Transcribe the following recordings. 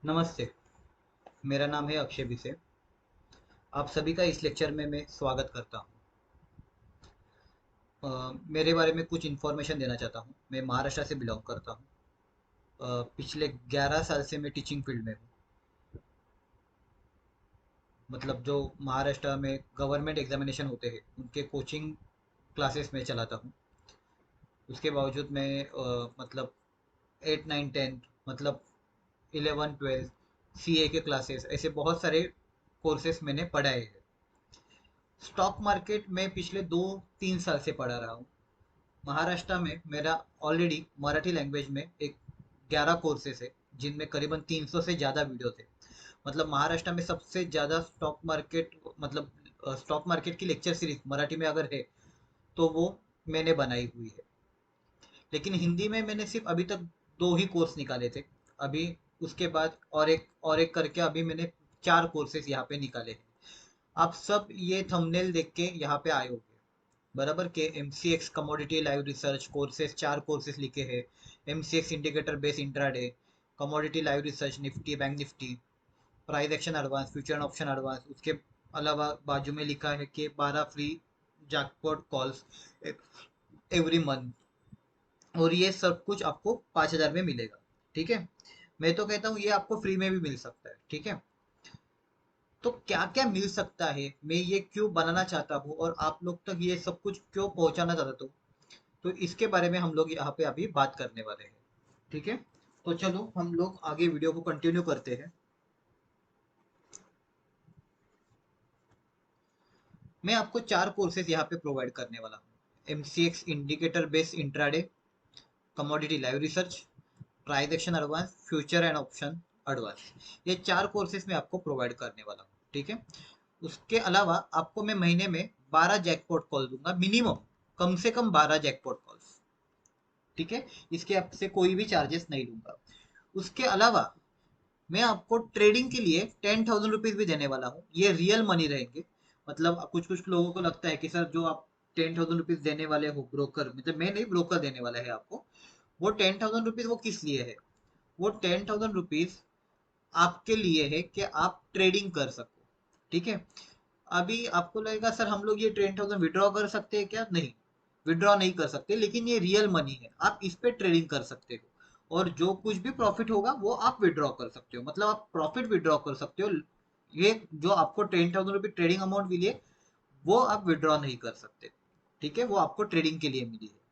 नमस्ते। मेरा नाम है अक्षय बिसे। आप सभी का इस लेक्चर में मैं स्वागत करता हूँ। मेरे बारे में कुछ इन्फॉर्मेशन देना चाहता हूँ। मैं महाराष्ट्र से बिलोंग करता हूँ। पिछले 11 साल से मैं टीचिंग फील्ड में हूँ। मतलब जो महाराष्ट्र में गवर्नमेंट एग्जामिनेशन होते हैं उनके कोचिंग क्लासेस में चलाता हूँ। उसके बावजूद मैं मतलब 8 9 10 मतलब 11 12 सीए के क्लासेस, ऐसे बहुत सारे कोर्सेस मैंने पढ़ाए हैं। स्टॉक मार्केट में पिछले 2 3 साल से पढ़ा रहा हूँ। महाराष्ट्र में मेरा ऑलरेडी मराठी लैंग्वेज में एक 11 कोर्सेस है, जिनमें करीबन 300 से ज़्यादा वीडियो थे। मतलब महाराष्ट्र में सबसे ज़्यादा स्टॉक मार्केट, मतलब स्टॉक मार्केट की लेक्चर सीरीज मराठी में अगर है तो वो मैंने बनाई हुई है। लेकिन हिंदी में मैंने सिर्फ अभी तक 2 ही कोर्स निकाले थे। अभी उसके बाद और एक करके अभी मैंने 4 कोर्सेस यहाँ पे निकाले हैं। आप सब ये थंबनेल देख के यहाँ पे आए होंगे बराबर के। MCX commodity live research courses, 4 courses लिखे हैं। MCX indicator base intraday, commodity live research, Nifty bank Nifty, price action advance, future and option advance. उसके अलावा बाजू में लिखा है कि 12 free jackpot calls every month, और ये सब कुछ आपको 5,000 में मिलेगा। ठीक है। मैं तो कहता हूँ ये आपको फ्री में भी मिल सकता है। ठीक है। तो क्या क्या मिल सकता है, मैं ये क्यों बनाना चाहता हूँ और आप लोग तक ये सब कुछ क्यों पहुंचाना चाहता हूँ, तो इसके बारे में हम लोग यहाँ पे अभी बात करने वाले हैं। ठीक है। तो चलो हम लोग आगे वीडियो को कंटिन्यू करते हैं। मैं आपको 4 कोर्सेज यहाँ पे प्रोवाइड करने वाला हूँ। MCX indicator based intraday, commodity live research, price action advance, future and option advance. ये 4 कोर्सेज मैं आपको प्रोवाइड करने वाला हूँ। ठीक है। उसके अलावा आपको मैं महीने में 12 जैकपॉट कॉल दूंगा मिनिमम, कम से कम 12 जैकपॉट कॉल्स। ठीक है। इसके आपसे कोई भी चार्जेस नहीं लूंगा। उसके अलावा मैं आपको ट्रेडिंग के लिए 10,000 रुपीज भी देने वाला हूँ। ये रियल मनी रहेंगे। मतलब कुछ कुछ लोगों को लगता है कि सर जो आप 10,000 रुपीज देने वाले हो ब्रोकर, मतलब मैं नहीं, ब्रोकर देने वाला है आपको। वो 10,000 रुपीज वो किस लिए है? वो 10,000 रुपीज आपके लिए है कि आप ट्रेडिंग कर सको। ठीक है। अभी आपको लगेगा सर हम लोग ये 10,000 विड्रॉ कर सकते हैं क्या? नहीं, विड्रॉ नहीं कर सकते, लेकिन ये रियल मनी है, आप इस पे ट्रेडिंग कर सकते हो। और जो कुछ भी प्रॉफिट होगा वो आप विड्रॉ कर सकते हो, मतलब आप प्रॉफिट विड्रॉ कर सकते हो। ये जो आपको 10,000 रुपये ट्रेडिंग अमाउंट मिली है वो आप विड्रॉ नहीं कर सकते। ठीक है। वो आपको ट्रेडिंग के लिए मिली है।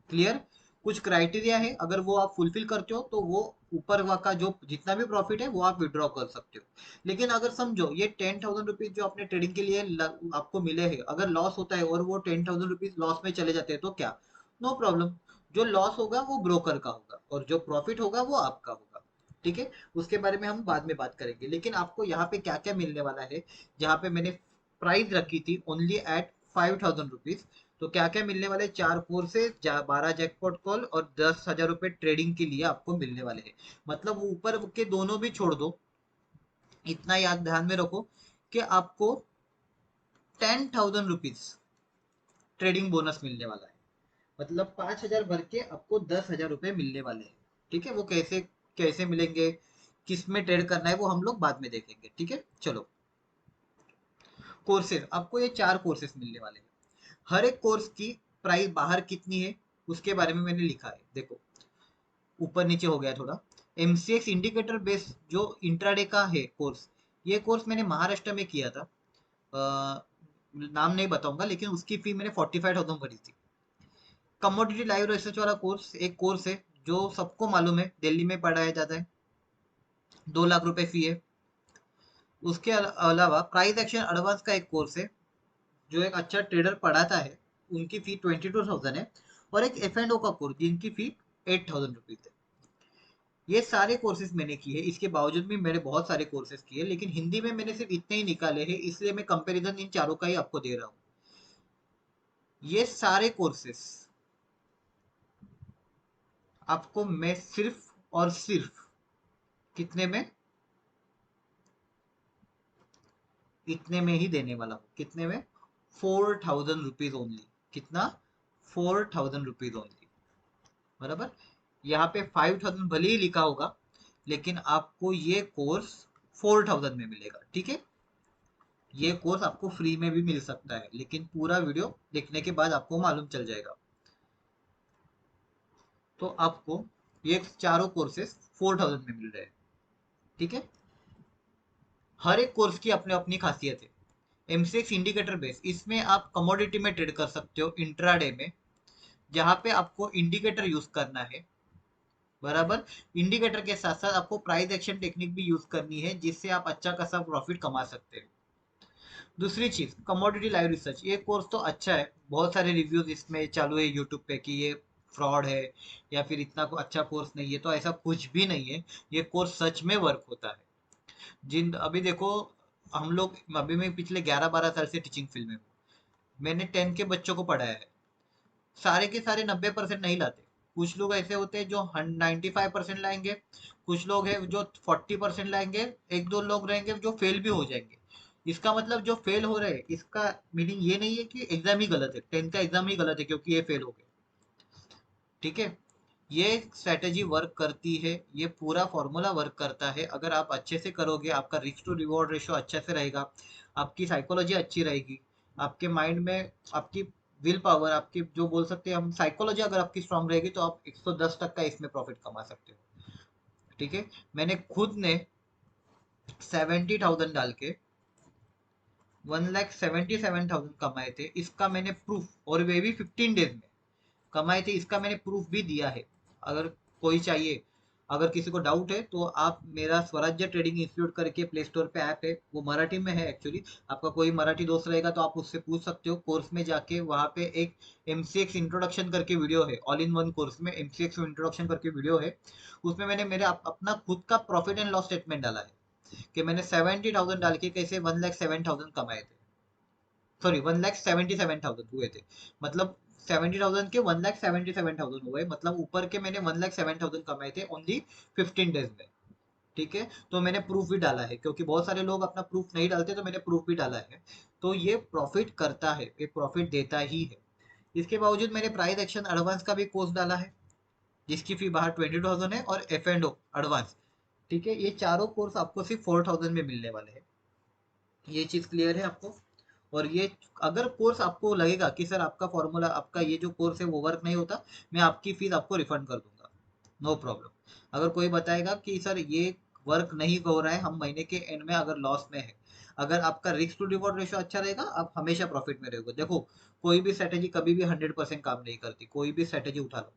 क्लियर? कुछ क्राइटेरिया है, अगर वो आप फुलफिल करते हो तो वो ऊपर का जो जितना भी प्रॉफिट है वो आप विड्रॉ कर सकते हो। लेकिन अगर समझो ये 10,000 रुपीज जो आपने ट्रेडिंग के लिए आपको मिले हैं, अगर लॉस होता है और वो 10,000 रुपीज लॉस में चले जाते हैं तो क्या? No problem. जो लॉस होगा वो ब्रोकर का होगा और जो प्रॉफिट होगा वो आपका होगा। ठीक है। उसके बारे में हम बाद में बात करेंगे, लेकिन आपको यहाँ पे क्या क्या मिलने वाला है। जहाँ पे मैंने प्राइस रखी थी ओनली एट 5,000 रुपीज, तो क्या क्या मिलने वाले? 4 कोर्सेज, 12 जैकपॉट कॉल और 10,000 रुपए ट्रेडिंग के लिए आपको मिलने वाले हैं। मतलब वो ऊपर के दोनों भी छोड़ दो, इतना याद ध्यान में रखो कि आपको 10,000 रुपीज ट्रेडिंग बोनस मिलने वाला है। मतलब 5,000 भर के आपको 10,000 रुपए मिलने वाले हैं। ठीक है। वो कैसे कैसे मिलेंगे, किस में ट्रेड करना है, वो हम लोग बाद में देखेंगे। ठीक है। चलो, कोर्सेज आपको ये 4 कोर्सेज मिलने वाले हैं। हर एक कोर्स की प्राइस बाहर कितनी है उसके बारे में मैंने लिखा है, देखो। ऊपर नीचे हो गया थोड़ा। एमसीएक्स इंडिकेटर बेस जो इंट्राडे का है कोर्स, ये कोर्स मैंने महाराष्ट्र में किया था। नाम नहीं बताऊंगा, लेकिन उसकी फी मैंने 45,000 भरी थी। कमोडिटी लाइव रिसर्च वाला कोर्स एक कोर्स है जो सबको मालूम है, दिल्ली में पढ़ाया जाता है। 2 लाख रुपए फी है। उसके अलावा प्राइस एक्शन एडवांस का एक कोर्स है जो एक अच्छा ट्रेडर पढ़ाता है, उनकी फी 22,000 है। और एक एफ एंड ओ का कोर्स जिनकी फी 8,000 रुपीज है। ये सारे कोर्सेज मैंने किए, इसके बावजूद भी मैंने बहुत सारे कोर्सेज किए, लेकिन हिंदी में मैंने सिर्फ इतने ही निकाले हैं, इसलिए मैं कंपैरिजन इन चारों का ही आपको दे रहा हूँ। ये सारे कोर्सेज आपको मैं सिर्फ और सिर्फ कितने में, इतने में ही देने वाला हूँ। कितने में? 4,000 रुपीज ओनली। कितना? 4,000 रुपीज ओनली। बराबर। यहाँ पे 5,000 भले ही लिखा होगा, लेकिन आपको ये कोर्स 4000 में मिलेगा। ठीक है, ये कोर्स आपको फ्री में भी मिल सकता है, लेकिन पूरा वीडियो देखने के बाद आपको मालूम चल जाएगा। तो आपको ये चारों कोर्सेस 4000 में मिल रहे हैं। ठीक है, हर एक कोर्स की अपनी अपनी खासियत है। एमसीएक्स इंडिकेटर बेस, इसमें आप कमोडिटी में ट्रेड कर सकते हो इंट्राडे में, जहां पे आपको इंडिकेटर यूज करना है। बराबर, इंडिकेटर के साथ साथ आपको प्राइस एक्शन टेक्निक भी यूज करनी है, जिससे आप अच्छा खासा प्रॉफिट कमा सकते हैं। दूसरी चीज, कमोडिटी लाइव रिसर्च, ये कोर्स तो अच्छा है, बहुत सारे रिव्यूज इसमें चालू है यूट्यूब पे कि ये फ्रॉड है या फिर इतना अच्छा कोर्स नहीं है, तो ऐसा कुछ भी नहीं है। ये कोर्स सच में वर्क होता है। जिन अभी देखो, हम लोग, अभी मैं पिछले 11-12 साल से टीचिंग फील्ड में हूँ। मैंने 10 के बच्चों को पढ़ाया है, सारे के सारे 90% नहीं लाते। कुछ लोग ऐसे होते हैं जो 95% लाएंगे, कुछ लोग हैं जो 40% लाएंगे, एक दो लोग रहेंगे जो फेल भी हो जाएंगे। इसका मतलब जो फेल हो रहे हैं, इसका मीनिंग ये नहीं है कि एग्जाम ही गलत है, 10 का एग्जाम ही गलत है क्योंकि ये फेल हो गए। ठीक है, ये स्ट्रेटेजी वर्क करती है, ये पूरा फॉर्मूला वर्क करता है। अगर आप अच्छे से करोगे, आपका रिस्क टू रिवॉर्ड रेशियो अच्छे से रहेगा, आपकी साइकोलॉजी अच्छी रहेगी, आपके माइंड में आपकी विल पावर, आपकी जो बोल सकते हैं हम साइकोलॉजी अगर आपकी स्ट्रांग रहेगी, तो आप 110 का इसमें प्रॉफिट कमा सकते हो। ठीक है, मैंने खुद ने 70,000 डाल के 1,77,000 कमाए थे। इसका मैंने प्रूफ, और वे भी 15 डेज में कमाए थे, इसका मैंने प्रूफ भी दिया है। अगर कोई चाहिए, अगर किसी को डाउट है, तो आप मेरा स्वराज्य ट्रेडिंग इंस्टीट्यूट करके प्ले स्टोर पे ऐप है, वो मराठी में है एक्चुअली। आपका कोई मराठी दोस्त रहेगा तो आप उससे पूछ सकते हो। कोर्स में जाके वहाँ पे एक एमसीएक्स इंट्रोडक्शन करके वीडियो है, ऑल इन वन कोर्स में एमसीएक्स इंट्रोडक्शन करके वीडियो है। उसमें मैंने मेरे अपना खुद का प्रॉफिट एंड लॉस स्टेटमेंट डाला है कि मैंने 70,000 डाल के कैसे 1,07,000 कमाए थे। सॉरी, 1,77,000 हुए थे, मतलब 70,000 के 1,77,000 हुए, मतलब ऊपर के मैंने 1,07,000 कमाए थे ओनली 15 डेज में। ठीक है, तो मैंने प्रूफ भी डाला है, क्योंकि बहुत सारे लोग अपना प्रूफ नहीं डालते, तो मैंने प्रूफ भी डाला है। तो ये प्रॉफिट करता है, ये प्रॉफिट देता ही है। इसके बावजूद मैंने प्राइस एक्शन एडवांस का भी कोर्स डाला है, जिसकी फी बाहर 22,000 है, और एफ एंड ओ एडवांस। ठीक है, ये चारों कोर्स आपको सिर्फ 4,000 में मिलने वाले हैं। ये चीज क्लियर है आपको? और ये, अगर कोर्स आपको लगेगा कि सर आपका फॉर्मूला, आपका ये जो कोर्स है वो वर्क नहीं होता, मैं आपकी फीस आपको रिफंड कर दूंगा, नो प्रॉब्लम। अगर कोई बताएगा कि सर ये वर्क नहीं हो रहा है, हम महीने के एंड में अगर लॉस में है, अगर आपका रिस्क टू रिवॉर्ड रेशियो अच्छा रहेगा, आप हमेशा प्रॉफिट में रहोगे। देखो, कोई भी स्ट्रेटेजी कभी भी 100% काम नहीं करती। कोई भी स्ट्रेटेजी उठा लो,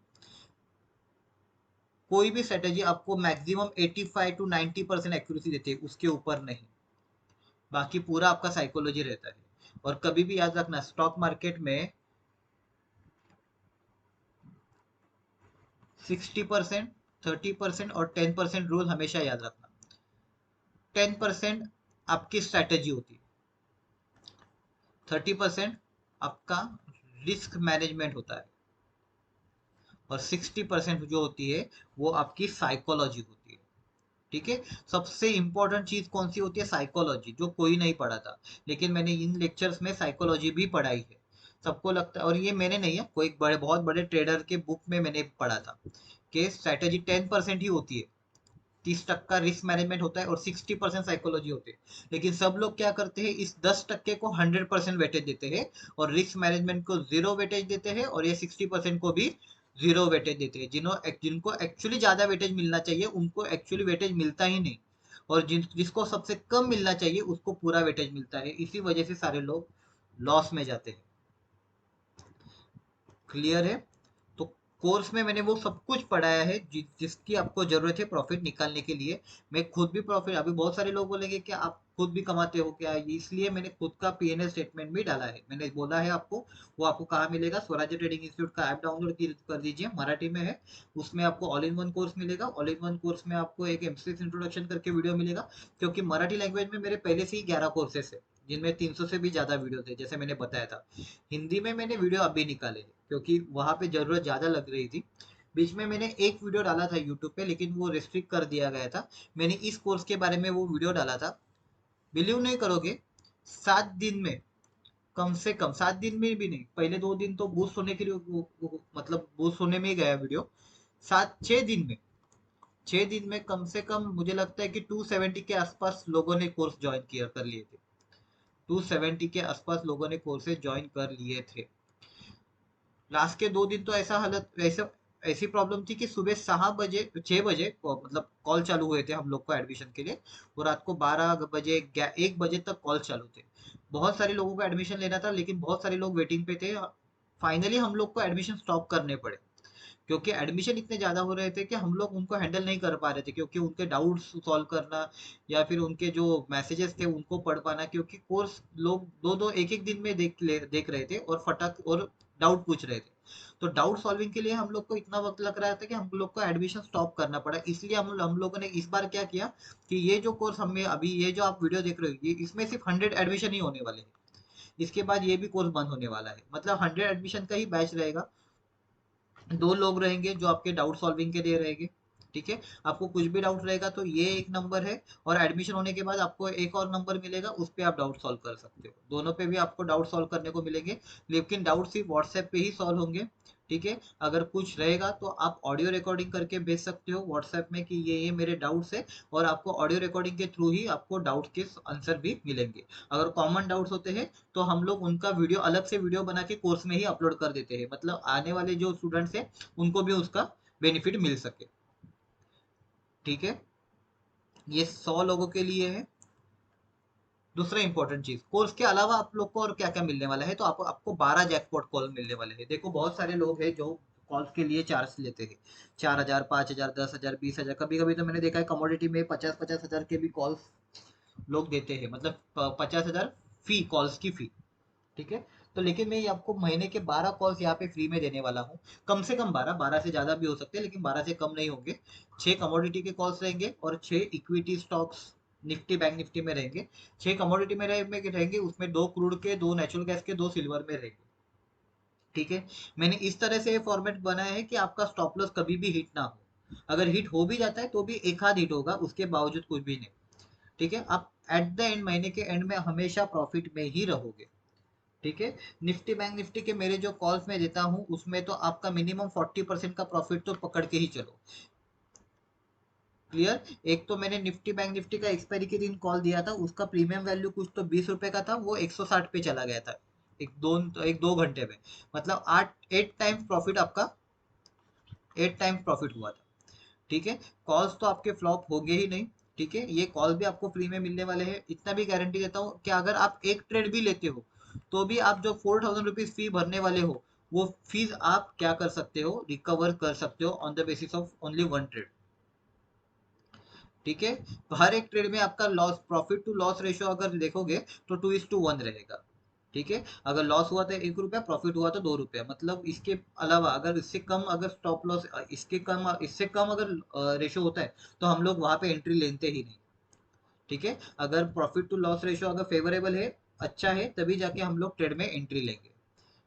कोई भी स्ट्रेटेजी आपको मैक्सिमम 85 to 90% एक्यूरेसी देती है, उसके ऊपर नहीं। बाकी पूरा आपका साइकोलॉजी रहता है। और कभी भी याद रखना, स्टॉक मार्केट में 60%, 30% और 10% रूल हमेशा याद रखना। 10% आपकी स्ट्रैटेजी होती है, 30% आपका रिस्क मैनेजमेंट होता है, और 60% जो होती है वो आपकी साइकोलॉजी होती है। ठीक है, सबसे इंपॉर्टेंट चीज कौन सी होती है? साइकोलॉजी, जो कोई नहीं पढ़ा था, लेकिन मैंने इन लेक्चर्स में साइकोलॉजी भी पढ़ाई है। सबको लगता है, और ये मैंने नहीं है, कोई बड़े बहुत बड़े ट्रेडर के बुक में मैंने पढ़ा था कि स्ट्रैटेजी 10% ही होती है, 30% रिस्क मैनेजमेंट होता है, और 60% साइकोलॉजी होती है। लेकिन सब लोग क्या करते हैं, इस 10% को 100% वेटेज देते हैं, और रिस्क मैनेजमेंट को 0 वेटेज देते हैं, और ये 60% को भी 0 वेटेज देते हैं। जिनको एक्चुअली ज्यादा वेटेज मिलना चाहिए, उनको एक्चुअली वेटेज मिलता ही नहीं, और जिसको सबसे कम मिलना चाहिए उसको पूरा वेटेज मिलता है। इसी वजह से सारे लोग लॉस में जाते हैं। क्लियर है? तो कोर्स में मैंने वो सब कुछ पढ़ाया है जिसकी आपको जरूरत है प्रॉफिट निकालने के लिए। मैं खुद भी प्रॉफिट, अभी बहुत सारे लोग बोलेंगे कि आप खुद भी कमाते हो क्या, इसलिए मैंने खुद का पीएनएल स्टेटमेंट भी डाला है। मैंने बोला है आपको, वो आपको कहाँ मिलेगा? स्वराज्य ट्रेडिंग इंस्टीट्यूट का ऐप डाउनलोड कर दीजिए, मराठी में है। उसमें आपको ऑल इन वन कोर्स मिलेगा। ऑल इन वन कोर्स में आपको एक एमसीएक्स इंट्रोडक्शन करके वीडियो मिलेगा, क्योंकि मराठी लैंग्वेज में मेरे पहले से ही 11 कोर्सेस है, जिनमें 300 से भी ज्यादा वीडियो थे, जैसे मैंने बताया था। हिंदी में मैंने वीडियो अभी निकाले हैं, क्योंकि वहां पे जरूरत ज्यादा लग रही थी। बीच में मैंने एक वीडियो डाला था यूट्यूब पे, लेकिन वो रिस्ट्रिक्ट कर दिया गया था। मैंने इस कोर्स के बारे में वो वीडियो डाला था। बिलीव नहीं करोगे, 7 दिन में, कम से कम 7 दिन में भी नहीं, पहले 2 दिन तो बूस्ट होने के लिए मतलब बूस्ट होने में ही गया वीडियो। 7-6 दिन में 6 दिन में कम से कम मुझे लगता है कि 270 के आसपास लोगों ने कोर्स ज्वाइन किया कर लिए थे। 270 के आसपास लोगों ने कोर्सेज ज्वाइन कर लिए थे। लास्ट के 2 दिन तो ऐसा हालत ऐसा ऐसी प्रॉब्लम थी कि सुबह 6 बजे मतलब कॉल चालू हुए थे हम लोग को एडमिशन के लिए, और रात को 12 बजे 1 बजे तक कॉल चालू थे। बहुत सारे लोगों को एडमिशन लेना था, लेकिन बहुत सारे लोग वेटिंग पे थे। फाइनली हम लोग को एडमिशन स्टॉप करने पड़े, क्योंकि एडमिशन इतने ज़्यादा हो रहे थे कि हम लोग उनको हैंडल नहीं कर पा रहे थे, क्योंकि उनके डाउट्स सॉल्व करना या फिर उनके जो मैसेजेस थे उनको पढ़ पाना, क्योंकि कोर्स लोग दो दो एक एक दिन में देख रहे थे और फटक और डाउट पूछ रहे थे। तो डाउट सॉल्विंग के लिए हम लोग को इतना वक्त लग रहा था कि हम लोग को एडमिशन स्टॉप करना पड़ा। इसलिए हम लोगों ने इस बार क्या किया कि ये जो कोर्स हमें अभी ये जो आप वीडियो देख रहे हो, ये इसमें सिर्फ 100 एडमिशन ही होने वाले हैं। इसके बाद ये भी कोर्स बंद होने वाला है, मतलब 100 एडमिशन का ही बैच रहेगा। 2 लोग रहेंगे जो आपके डाउट सॉल्विंग के लिए रहेंगे। ठीक है, आपको कुछ भी डाउट रहेगा तो ये एक नंबर है, और एडमिशन होने के बाद आपको एक और नंबर मिलेगा, उस पर आप डाउट सॉल्व कर सकते हो। दोनों पे भी आपको डाउट सॉल्व करने को मिलेंगे, लेकिन डाउट सिर्फ व्हाट्सएप पे ही सॉल्व होंगे। ठीक है, अगर कुछ रहेगा तो आप ऑडियो रिकॉर्डिंग करके भेज सकते हो व्हाट्सएप में कि ये मेरे डाउट्स है, और आपको ऑडियो रिकॉर्डिंग के थ्रू ही आपको डाउट के आंसर भी मिलेंगे। अगर कॉमन डाउट्स होते हैं तो हम लोग उनका वीडियो अलग से वीडियो बना के कोर्स में ही अपलोड कर देते हैं, मतलब आने वाले जो स्टूडेंट्स हैं उनको भी उसका बेनिफिट मिल सके। ठीक है, ये 100 लोगों के लिए है। दूसरा इंपॉर्टेंट चीज, कोर्स के अलावा आप लोग को और क्या क्या मिलने वाला है, तो आपको 12 जैकपॉट कॉल मिलने वाले हैं। देखो बहुत सारे लोग हैं जो कॉल्स के लिए चार्ज लेते हैं, 4,000, 5,000, 10,000, 20,000, कभी कभी तो मैंने देखा है कमोडिटी में 50,000 के भी कॉल्स लोग देते हैं, मतलब 50,000 फी, कॉल्स की फी। ठीक है, तो लेकिन मैं ये आपको महीने के 12 कॉल्स यहाँ पे फ्री में देने वाला हूँ। कम से कम 12 से ज़्यादा भी हो सकते हैं, लेकिन 12 से कम नहीं होंगे। 6 कमोडिटी के कॉल्स रहेंगे और 6 equity stocks Nifty bank Nifty में रहेंगे। 6 कमोडिटी में रहेंगे, उसमें 2 क्रूड के, 2 नेचुरल गैस के, 2 सिल्वर में रहेंगे। ठीक है, मैंने इस तरह से फॉर्मेट बनाया है कि आपका स्टॉप लॉस कभी भी हिट ना हो। अगर हिट हो भी जाता है तो भी एक आध हिट होगा, उसके बावजूद कुछ भी नहीं। ठीक है, आप एट द एंड, महीने के एंड में हमेशा प्रॉफिट में ही रहोगे। ठीक है, निफ्टी बैंक निफ्टी के मेरे जो कॉल्स मैं देता हूँ उसमें तो आपका मिनिमम 40% का प्रॉफिट तो पकड़ के ही चलो। क्लियर। एक तो मैंने निफ्टी बैंक निफ्टी का एक्सपायरी के दिन कॉल दिया था, उसका प्रीमियम वैल्यू कुछ तो 20 रुपए का था, वो 160 पे चला गया था एक दो घंटे में। मतलब 8 टाइम्स प्रॉफिट आपका, 8 टाइम्स प्रॉफिट हुआ था। ठीक है, कॉल्स तो आपके फ्लॉप होंगे ही नहीं। ठीक है, ये कॉल भी आपको फ्री में मिलने वाले हैं, इतना भी गारंटी देता हूँ कि अगर आप एक ट्रेड भी लेते हो तो भी आप जो 4,000 रुपीज फी भरने वाले हो, वो फीस आप क्या कर सकते हो, रिकवर कर सकते हो on the basis of only one trade. ठीक है, तो हर एक ट्रेड में आपका loss, profit to loss ratio अगर देखोगे तो 2:1 रहेगा। ठीक है, अगर लॉस हुआ तो 1 रुपया, प्रॉफिट हुआ तो 2 रुपया, मतलब इसके अलावा अगर इससे कम, अगर स्टॉप लॉस इससे कम अगर रेशियो होता है तो हम लोग वहां पे एंट्री लेते ही नहीं। ठीक है, अगर प्रॉफिट टू लॉस रेशियो अगर फेवरेबल है, अच्छा है, तभी जाके हम लोग ट्रेड में एंट्री लेंगे।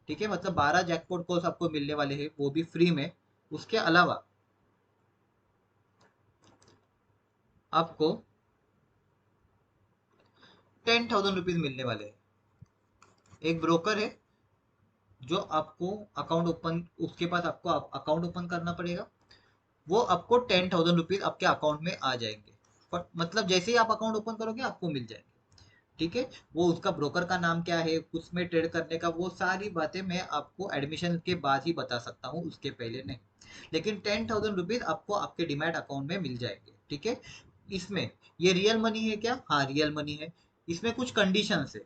ठीक है, मतलब 12 जैकपॉट कॉल्स आपको मिलने वाले हैं, वो भी फ्री में। उसके अलावा आपको 10,000 रुपीज मिलने वाले हैं। एक ब्रोकर है जो आपको अकाउंट ओपन, उसके पास आपको अकाउंट ओपन करना पड़ेगा, वो आपको 10,000 रुपीज आपके अकाउंट में आ जाएंगे। मतलब जैसे ही आप अकाउंट ओपन करोगे आपको मिल जाएंगे। ठीक है, वो उसका ब्रोकर का नाम क्या है, उसमें ट्रेड करने का, वो सारी बातें मैं आपको एडमिशन के बाद ही बता सकता हूँ, उसके पहले नहीं। लेकिन 10,000 रुपीज आपको आपके डिमैट अकाउंट में मिल जाएंगे। ठीक है, इसमें ये रियल मनी है क्या? हाँ, रियल मनी है। इसमें कुछ कंडीशंस है,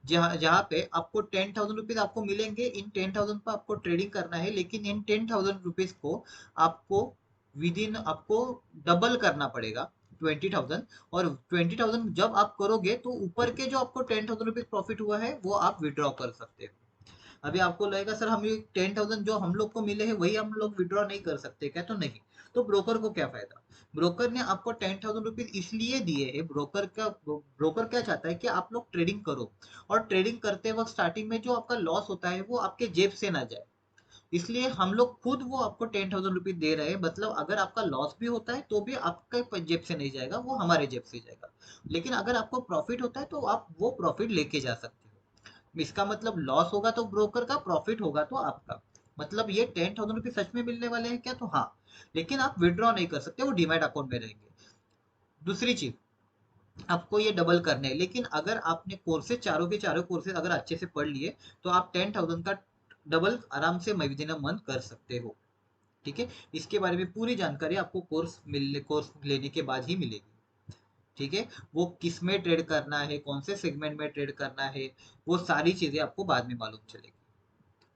जहाँ जहाँ पे आपको 10,000 रुपीज आपको मिलेंगे, इन 10,000 पर आपको ट्रेडिंग करना है, लेकिन इन 10,000 रुपीज को आपको विद इन आपको डबल करना पड़ेगा, 20,000। और 20,000 जब आप करोगे तो ऊपर के जो आपको 10,000 रुपीज प्रॉफिट हुआ है वो आप विड्रॉ कर सकते हो। अभी आपको लगेगा सर हम ये 10,000 जो हम लोग को मिले हैं वही हम लोग विड्रॉ नहीं कर सकते क्या? तो नहीं, तो ब्रोकर को क्या फायदा? ब्रोकर ने आपको 10,000 रुपीज इसलिए दिए है, ब्रोकर क्या चाहता है कि आप लोग ट्रेडिंग करो, और ट्रेडिंग करते वक्त स्टार्टिंग में जो आपका लॉस होता है वो आपके जेब से ना जाए। इसलिए हम लोग खुद वो आपको 10,000 रुपीज दे रहे हैं, मतलब अगर आपका लॉस भी होता है तो भी आपका जेब से नहीं जाएगा, वो हमारे जेब से जाएगा। लेकिन अगर आपको प्रॉफिट होता है तो आप वो प्रॉफिट लेके जा सकते हो। इसका मतलब लॉस होगा तो ब्रोकर का, प्रॉफिट होगा तो आपका। मतलब ये 10,000 रुपीज सच में मिलने वाले हैं क्या? तो हाँ, लेकिन आप विड्रॉ नहीं कर सकते, वो डीमैट अकाउंट में रहेंगे। दूसरी चीज, आपको ये डबल करने हैं, लेकिन अगर आपने कोर्सेज चारों के चारों कोर्सेज अगर अच्छे से पढ़ लिए तो आप 10,000 का डबल आराम से विदिन अ मंथ कर सकते हो। ठीक है, इसके बारे में पूरी जानकारी आपको कोर्स लेने के बाद ही मिलेगी। ठीक है, वो किस में ट्रेड करना है, कौन से सेगमेंट में ट्रेड करना है, वो सारी चीजें आपको बाद में मालूम चलेगी।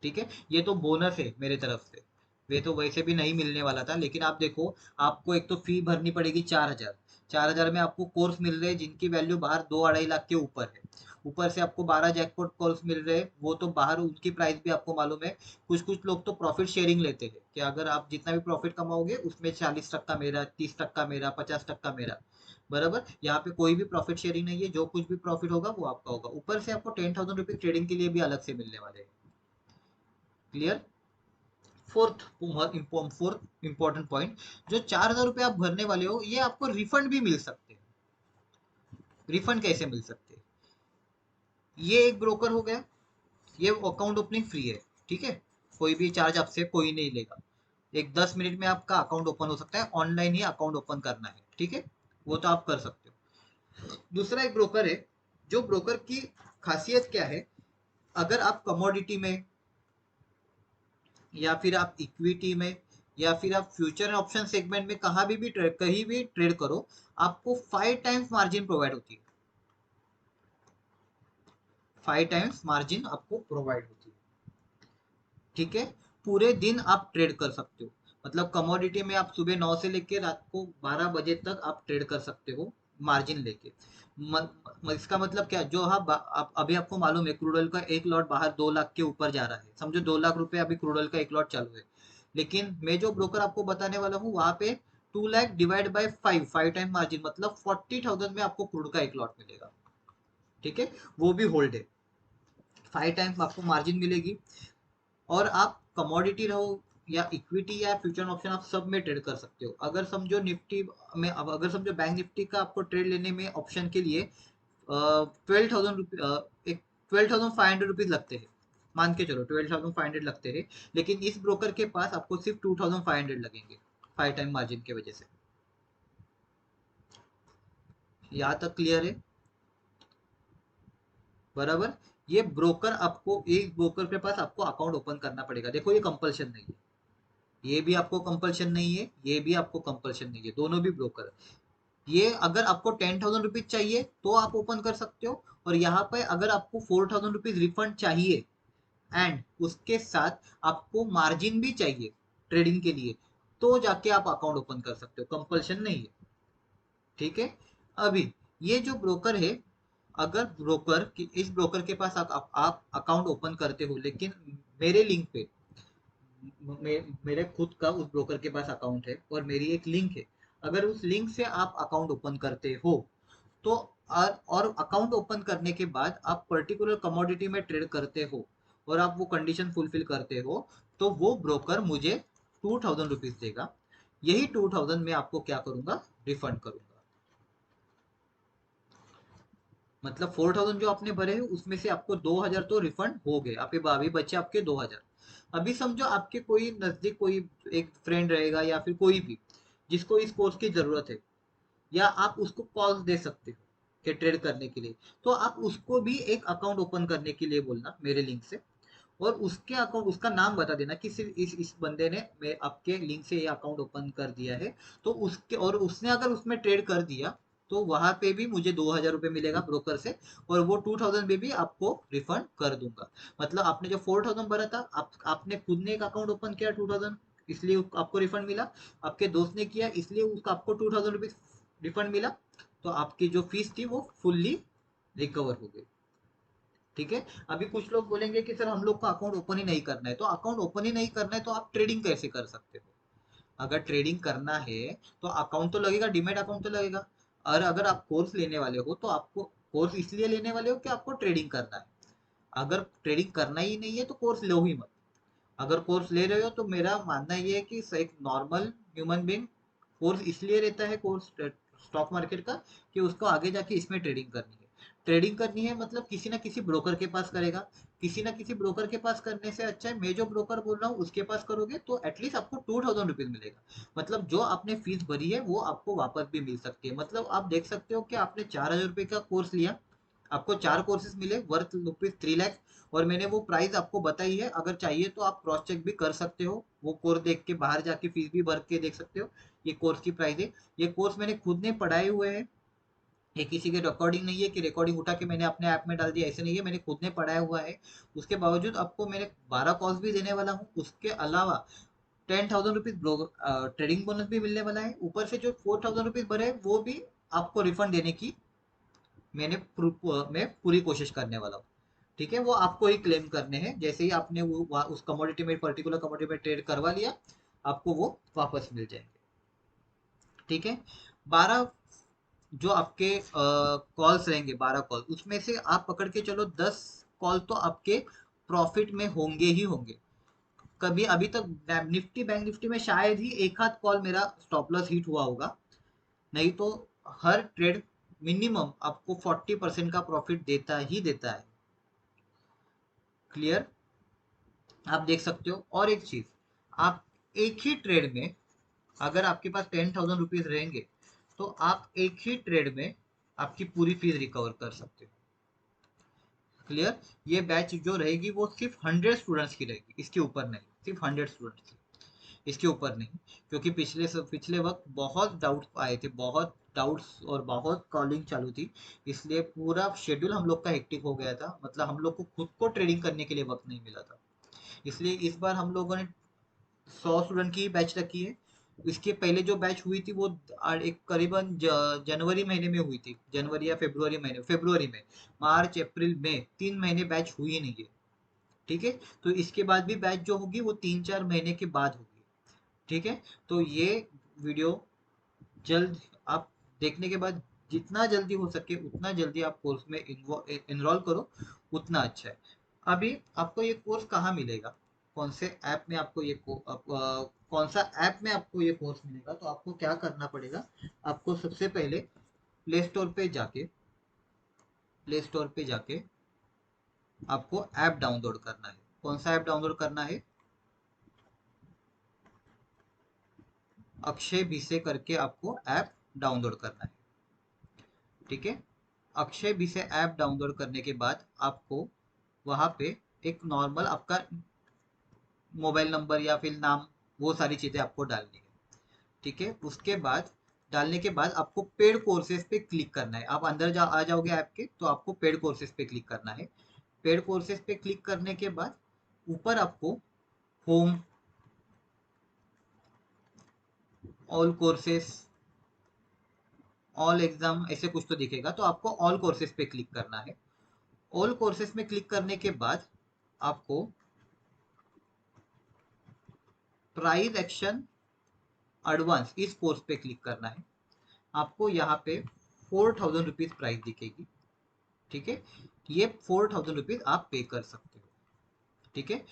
ठीक है, ये तो बोनस है मेरे तरफ से, वे तो वैसे भी नहीं मिलने वाला था, लेकिन आप देखो, आपको एक तो फी भरनी पड़ेगी 4,000, 4,000 में आपको कोर्स मिल रहे हैं जिनकी वैल्यू बाहर 2-2.5 लाख के ऊपर है। ऊपर से आपको 12 जैकपॉट कॉल्स मिल रहे हैं, वो तो बाहर उनकी प्राइस भी आपको मालूम है। कुछ कुछ लोग तो प्रॉफिट शेयरिंग लेते हैं कि अगर आप जितना भी प्रॉफिट कमाओगे उसमें 40% मेरा, 30% मेरा, 50% मेरा। बराबर, यहाँ पे कोई भी प्रॉफिट शेयरिंग नहीं है, जो कुछ भी प्रॉफिट होगा वो आपका होगा। ऊपर से आपको 10,000 रुपीज ट्रेडिंग के लिए भी अलग से मिलने वाले हैं। क्लियर? फोर्थ इंपॉर्टेंट पॉइंट, जो 4,000 रुपये आप भरने वाले हो, ये आपको रिफंड भी मिल सकते हैं। रिफंड कैसे मिल सकते हैं? ये एक ब्रोकर हो गया, ये अकाउंट ओपनिंग फ्री है। ठीक है, कोई भी चार्ज आपसे कोई नहीं लेगा। एक 10 मिनट में आपका अकाउंट ओपन हो सकता है, ऑनलाइन ही अकाउंट ओपन करना है। ठीक है, वो तो आप कर सकते हो। दूसरा एक ब्रोकर है, जो ब्रोकर की खासियत क्या है, अगर आप कमोडिटी में, या फिर आप इक्विटी में, या फिर आप फ्यूचर एंड ऑप्शन सेगमेंट में कहीं भी ट्रेड करो, आपको 5 टाइम्स मार्जिन प्रोवाइड होती है। 5 टाइम्स मार्जिन आपको प्रोवाइड होती है। ठीक है, पूरे दिन आप ट्रेड कर सकते हो। मतलब कमोडिटी में आप सुबह 9 से लेके रात को 12 बजे तक आप ट्रेड कर सकते हो मार्जिन लेके। इसका मतलब क्या, जो अभी आपको मालूम है क्रूड ऑयल का एक लॉट बाहर 2 लाख के ऊपर जा रहा है, समझो 2 लाख रुपए अभी क्रूड ऑयल का एक लॉट चालू है। लेकिन मैं जो ब्रोकर आपको बताने वाला हूँ वहां पे 2 lakh divide by 5 time margin, मतलब 40,000 में आपको क्रूड का एक लॉट मिलेगा। ठीक है, वो भी होल्ड है, 5 टाइम्स आपको मार्जिन मिलेगी। और आप कमोडिटी रहो या इक्विटी या फ्यूचर ऑप्शन, आप सब में ट्रेड कर सकते हो। अगर समझो निफ्टी में, अब अगर समझो बैंक निफ्टी का आपको ट्रेड लेने में ऑप्शन के लिए 12,000 रुपये, एक 12,500 रुपीज लगते हैं, मान के चलो 12,500 लगते हैं। लेकिन इस ब्रोकर के पास आपको सिर्फ 2,500 लगेंगे 5 टाइम मार्जिन की वजह से। यहाँ तक क्लियर है? बराबर, ये ब्रोकर आपको, एक ब्रोकर के पास आपको अकाउंट ओपन करना पड़ेगा। देखो, ये कंपल्शन नहीं है, ये भी आपको कंपल्शन नहीं है, ये भी आपको कंपल्शन नहीं है, दोनों भी ब्रोकर। ये अगर आपको 10,000 रुपीज चाहिए तो आप ओपन कर सकते हो, और यहाँ पे अगर आपको 4,000 रुपीज रिफंड चाहिए एंड उसके साथ आपको मार्जिन भी चाहिए ट्रेडिंग के लिए, तो जाके आप अकाउंट ओपन कर सकते हो, कंपल्शन नहीं है। ठीक है, अभी ये जो ब्रोकर है, अगर इस ब्रोकर के पास आप अकाउंट ओपन करते हो, लेकिन मेरे लिंक पे, मेरे खुद का उस ब्रोकर के पास अकाउंट है और मेरी एक लिंक है, अगर उस लिंक से आप अकाउंट ओपन करते हो तो, और अकाउंट ओपन करने के बाद आप पर्टिकुलर कमोडिटी में ट्रेड करते हो और आप वो कंडीशन फुलफिल करते हो, तो वो ब्रोकर मुझे 2,000 रुपीज देगा। यही 2,000 मैं आपको क्या करूंगा, रिफंड करूंगा। मतलब 4,000 जो आपने भरे हैं उसमें से आपको 2,000 तो रिफंड हो गए, आप अभी बचे आपके 2,000। अभी समझो आपके कोई नजदीक कोई एक फ्रेंड रहेगा या फिर कोई भी जिसको इस कोर्स की जरूरत है, या आप उसको कॉल दे सकते हो कि ट्रेड करने के लिए, तो आप उसको भी एक अकाउंट ओपन करने के लिए बोलना मेरे लिंक से, और उसके अकाउंट, उसका नाम बता देना कि सिर्फ इस बंदे ने मैं आपके लिंक से ये अकाउंट ओपन कर दिया है। तो उसके, और उसने अगर उसमें ट्रेड कर दिया तो वहां पे भी मुझे 2,000 रुपये मिलेगा ब्रोकर से, और वो 2,000 में भी आपको रिफंड कर दूंगा। मतलब आपने जो 4,000 भरा था, आपने खुद ने एक अकाउंट ओपन किया 2,000, इसलिए आपको रिफंड मिला। आपके दोस्त ने किया इसलिए उसका आपको 2,000 रुपीज रिफंड मिला। तो आपकी जो फीस थी वो फुल्ली रिकवर हो गई। ठीक है, अभी कुछ लोग बोलेंगे कि सर हम लोग को अकाउंट ओपन ही नहीं करना है, तो अकाउंट ओपन ही नहीं करना है तो आप ट्रेडिंग कैसे कर सकते हो? अगर ट्रेडिंग करना है तो अकाउंट तो लगेगा, डिमेट अकाउंट तो लगेगा। और अगर आप कोर्स लेने वाले हो तो आपको कोर्स इसलिए लेने वाले हो कि आपको ट्रेडिंग करना है। अगर ट्रेडिंग करना ही नहीं है तो कोर्स लो ही मत। अगर कोर्स ले रहे हो तो मेरा मानना ये है कि एक नॉर्मल ह्यूमन बींग कोर्स इसलिए रहता है, कोर्स स्टॉक मार्केट का, कि उसको आगे जाके इसमें ट्रेडिंग करनी है। ट्रेडिंग करनी है मतलब किसी ना किसी ब्रोकर के पास करेगा। किसी ना किसी ब्रोकर के पास करने से अच्छा है मैं जो ब्रोकर बोल रहा हूँ उसके पास करोगे तो एटलीस्ट आपको 2000 रुपीज मिलेगा। मतलब जो आपने फीस भरी है वो आपको वापस भी मिल सकती है। मतलब आप देख सकते हो कि आपने 4000 रुपये का कोर्स लिया, आपको 4 कोर्सेज मिले वर्थ ₹3 लाख, और मैंने वो प्राइस आपको बताई है। अगर चाहिए तो आप क्रॉस चेक भी कर सकते हो, वो कोर्स देख के बाहर जाके फीस भी भर के देख सकते हो। ये कोर्स की प्राइस है। ये कोर्स मैंने खुद ने पढ़ाए हुए हैं, ये किसी के रिकॉर्डिंग नहीं है कि रिकॉर्डिंग उठा के मैंने अपने ऐप में डाल दिया, ऐसे नहीं है, मैंने खुद ने पढ़ाया हुआ है। उसके बावजूद आपको मैंने 12 कॉल्स भी देने वाला हूँ। उसके अलावा 10,000 रुपीज ट्रेडिंग बोनस भी मिलने वाला है। ऊपर से जो 4,000 रुपीज भरे हैं, वो भी आपको रिफंड देने की मैं पूरी कोशिश करने वाला हूँ। ठीक है, वो आपको ही क्लेम करने हैं। जैसे ही आपने उस कमोडिटी में, पर्टिकुलर कमोडिटी में ट्रेड करवा लिया, आपको वो वापस मिल जाएंगे। ठीक है, 12 जो आपके कॉल्स रहेंगे, 12 कॉल, उसमें से आप पकड़ के चलो 10 कॉल तो आपके प्रॉफिट में होंगे ही होंगे। कभी अभी तक निफ्टी बैंक निफ्टी में शायद ही एक आध कॉल मेरा स्टॉप लॉस हिट हुआ होगा, नहीं तो हर ट्रेड मिनिमम आपको 40% का प्रॉफिट देता ही देता है। क्लियर, आप देख सकते हो। और एक चीज, आप एक ही ट्रेड में, अगर आपके पास 10,000 रुपीज रहेंगे तो आप एक ही ट्रेड में आपकी पूरी फीस रिकवर कर सकते हो। क्लियर, ये बैच जो रहेगी वो सिर्फ 100 स्टूडेंट्स की रहेगी, इसके ऊपर नहीं, सिर्फ 100 स्टूडेंट्स की, इसके ऊपर नहीं। क्योंकि पिछले वक्त बहुत डाउट्स आए थे, बहुत डाउट्स और बहुत कॉलिंग चालू थी, इसलिए पूरा शेड्यूल हम लोग का हेक्टिक हो गया था। मतलब हम लोग को खुद को ट्रेडिंग करने के लिए वक्त नहीं मिला था। इसलिए इस बार हम लोगों ने 100 स्टूडेंट की बैच रखी है। इसके पहले जो बैच हुई थी वो एक करीबन जनवरी महीने में हुई थी, जनवरी या फरवरी में। मार्च अप्रैल मई 3 महीने बैच हुई नहीं है। ठीक है, तो इसके बाद भी बैच जो होगी वो 3-4 महीने के बाद होगी। ठीक है, तो ये वीडियो जल्द आप देखने के बाद जितना जल्दी हो सके उतना जल्दी आप कोर्स में इनरोल करो, उतना अच्छा है। अभी आपको ये कोर्स कहाँ मिलेगा, कौन से ऐप में आपको कौन सा ऐप में आपको ये कोर्स मिलेगा, तो आपको क्या करना पड़ेगा। आपको सबसे पहले प्ले स्टोर पे जाके प्ले स्टोर पे जाके आपको ऐप डाउनलोड करना है। कौन सा ऐप डाउनलोड करना है, अक्षय भिसे करके आपको ऐप डाउनलोड करना है। ठीक है, अक्षय भिसे ऐप डाउनलोड करने के बाद आपको वहां पे एक नॉर्मल आपका मोबाइल नंबर या फिर नाम, वो सारी चीजें आपको डालनी है। ठीक है, उसके बाद डालने के बाद आपको पेड कोर्सेज पे क्लिक करना है। आप अंदर आ जाओगे ऐप के, तो आपको पेड कोर्सेज पे क्लिक करना है। पेड कोर्सेज पे क्लिक करने के बाद ऊपर आपको home, all courses, all exam, ऐसे कुछ तो दिखेगा, तो आपको ऑल कोर्सेज पे क्लिक करना है। ऑल कोर्सेज में क्लिक करने के बाद आपको प्राइस एक्शन एडवांस इस कोर्स पे क्लिक करना है। आपको यहाँ पे 4,000 रुपीज प्राइस दिखेगी। ठीक है, ये 4,000 रुपीज आप पे कर सकते हो। ठीक है,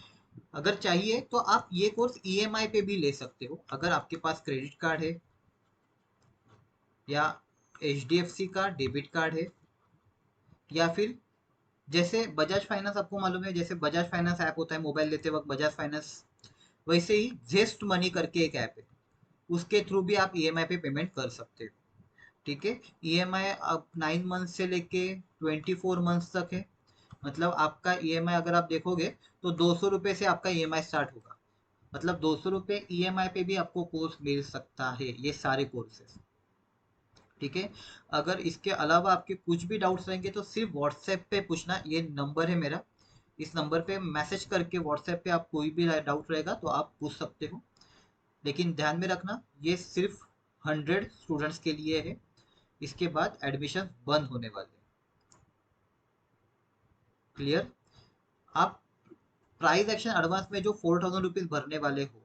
अगर चाहिए तो आप ये कोर्स ईएमआई पे भी ले सकते हो, अगर आपके पास क्रेडिट कार्ड है या एचडीएफसी का डेबिट कार्ड है, या फिर जैसे बजाज फाइनेंस, आपको मालूम है जैसे बजाज फाइनेंस ऐप होता है मोबाइल लेते वक्त बजाज फाइनेंस, वैसे ही जेस्ट मनी करके एक ऐप है, उसके थ्रू भी आप ईएमआई पे पेमेंट कर सकते हो। ठीक है, ईएमआई अब 9 मंथ से लेके 24 मंथ तक है। मतलब आपका ईएमआई अगर आप देखोगे तो 200 रुपये से आपका ईएमआई स्टार्ट होगा। मतलब 200 रुपये ईएमआई पे भी आपको कोर्स मिल सकता है, ये सारे कोर्सेस। ठीक है, अगर इसके अलावा आपके कुछ भी डाउट्स रहेंगे तो सिर्फ व्हाट्सएप पे पूछना, ये नंबर है मेरा, इस नंबर पे मैसेज करके व्हाट्सएप पे आप कोई भी डाउट रहेगा तो आप पूछ सकते हो। लेकिन ध्यान में रखना ये सिर्फ 100 स्टूडेंट्स के लिए है, इसके बाद एडमिशन बंद होने वाले हैं। क्लियर, आप प्राइस एक्शन एडवांस में जो 4,000 रुपीज भरने वाले हो,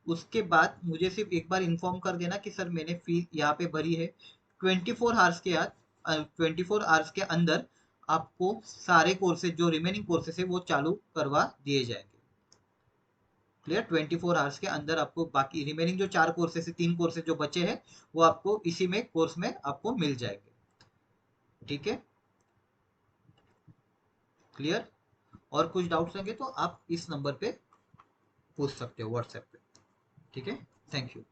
उसके बाद मुझे सिर्फ एक बार इन्फॉर्म कर देना कि सर मैंने फीस यहाँ पे भरी है। 24 आवर्स के बाद, 24 आवर्स के अंदर आपको सारे कोर्सेज जो रिमेनिंग कोर्सेज है वो चालू करवा दिए जाएंगे। क्लियर, 24 आवर्स के अंदर आपको बाकी रिमेनिंग जो 4 कोर्सेज है, 3 कोर्सेज जो बचे हैं, वो आपको इसी में कोर्स में आपको मिल जाएंगे। ठीक है, क्लियर? और कुछ डाउट्स होंगे तो आप इस नंबर पे पूछ सकते हो व्हाट्सएप पे। ठीक है, थैंक यू।